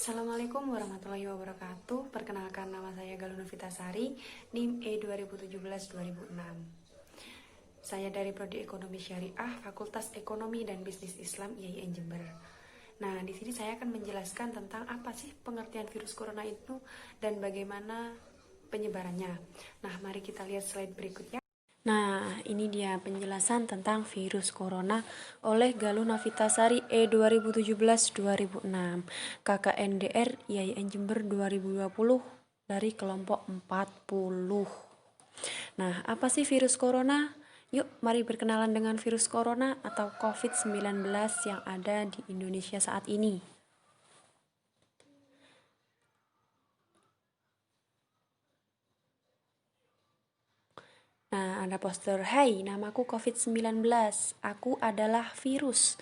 Assalamualaikum warahmatullahi wabarakatuh. Perkenalkan, nama saya Galuh Novitasari, NIM E2017-2006. Saya dari Prodi Ekonomi Syariah, Fakultas Ekonomi dan Bisnis Islam IAIN Jember. Nah, di sini saya akan menjelaskan tentang apa sih pengertian virus corona itu dan bagaimana penyebarannya. Nah, mari kita lihat slide berikutnya. Nah, ini dia penjelasan tentang virus corona oleh Galuh Novitasari E2017-2006, KKNDR IAIN Jember 2020 dari kelompok 40. Nah, apa sih virus corona? Yuk, mari berkenalan dengan virus corona atau COVID-19 yang ada di Indonesia saat ini. Nah, ada poster, "Hai, namaku COVID-19. Aku adalah virus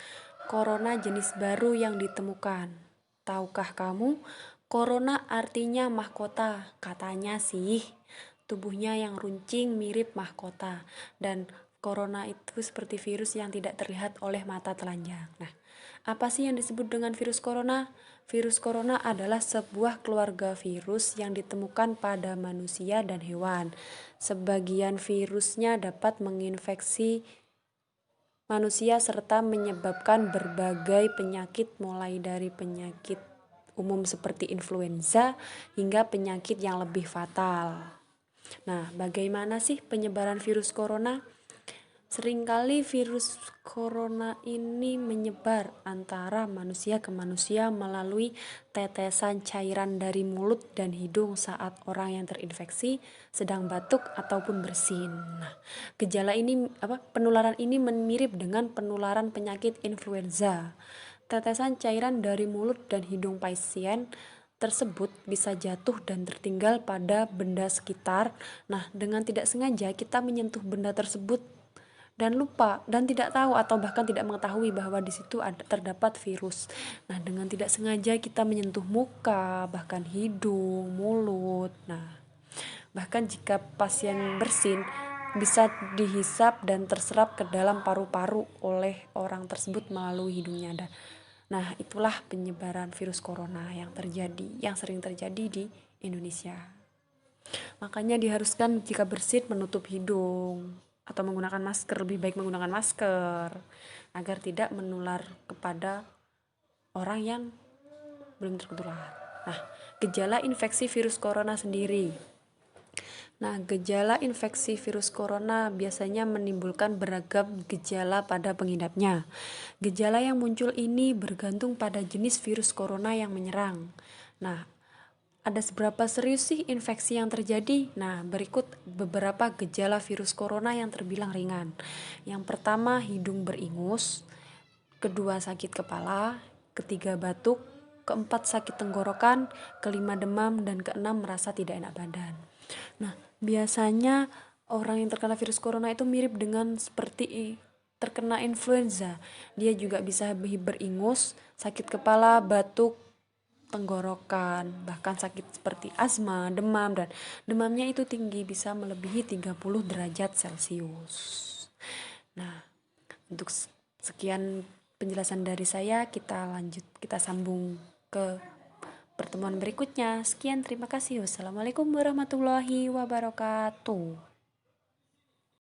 corona jenis baru yang ditemukan. Tahukah kamu, corona artinya mahkota. Katanya sih, tubuhnya yang runcing mirip mahkota. Dan corona itu seperti virus yang tidak terlihat oleh mata telanjang." Nah, apa sih yang disebut dengan virus corona? Virus corona adalah sebuah keluarga virus yang ditemukan pada manusia dan hewan. Sebagian virusnya dapat menginfeksi manusia serta menyebabkan berbagai penyakit, mulai dari penyakit umum seperti influenza hingga penyakit yang lebih fatal. Nah, bagaimana sih penyebaran virus corona? Seringkali virus corona ini menyebar antara manusia ke manusia melalui tetesan cairan dari mulut dan hidung saat orang yang terinfeksi sedang batuk ataupun bersin. Nah, penularan ini mirip dengan penularan penyakit influenza. Tetesan cairan dari mulut dan hidung pasien tersebut bisa jatuh dan tertinggal pada benda sekitar. Nah, dengan tidak sengaja kita menyentuh benda tersebut dan lupa dan tidak tahu atau bahkan tidak mengetahui bahwa di situ terdapat virus. Nah, dengan tidak sengaja kita menyentuh muka, bahkan hidung, mulut. Nah, bahkan jika pasien bersin bisa dihisap dan terserap ke dalam paru-paru oleh orang tersebut melalui hidungnya. Nah, itulah penyebaran virus corona yang sering terjadi di Indonesia. Makanya diharuskan jika bersin menutup hidung atau menggunakan masker, lebih baik menggunakan masker agar tidak menular kepada orang yang belum tertular. Nah, gejala infeksi virus corona sendiri. Nah, gejala infeksi virus corona biasanya menimbulkan beragam gejala pada pengidapnya. Gejala yang muncul ini bergantung pada jenis virus corona yang menyerang. Nah, ada seberapa serius sih infeksi yang terjadi? Nah, berikut beberapa gejala virus corona yang terbilang ringan. Yang pertama, hidung beringus. Kedua, sakit kepala. Ketiga, batuk. Keempat, sakit tenggorokan. Kelima, demam. Dan keenam, merasa tidak enak badan. Nah, biasanya orang yang terkena virus corona itu mirip dengan seperti terkena influenza. Dia juga bisa beringus, sakit kepala, batuk, tenggorokan, bahkan sakit seperti asma, demam, dan demamnya itu tinggi, bisa melebihi 30 derajat Celcius. Nah, untuk sekian penjelasan dari saya, kita sambung ke pertemuan berikutnya. Sekian, terima kasih. Wassalamualaikum warahmatullahi wabarakatuh.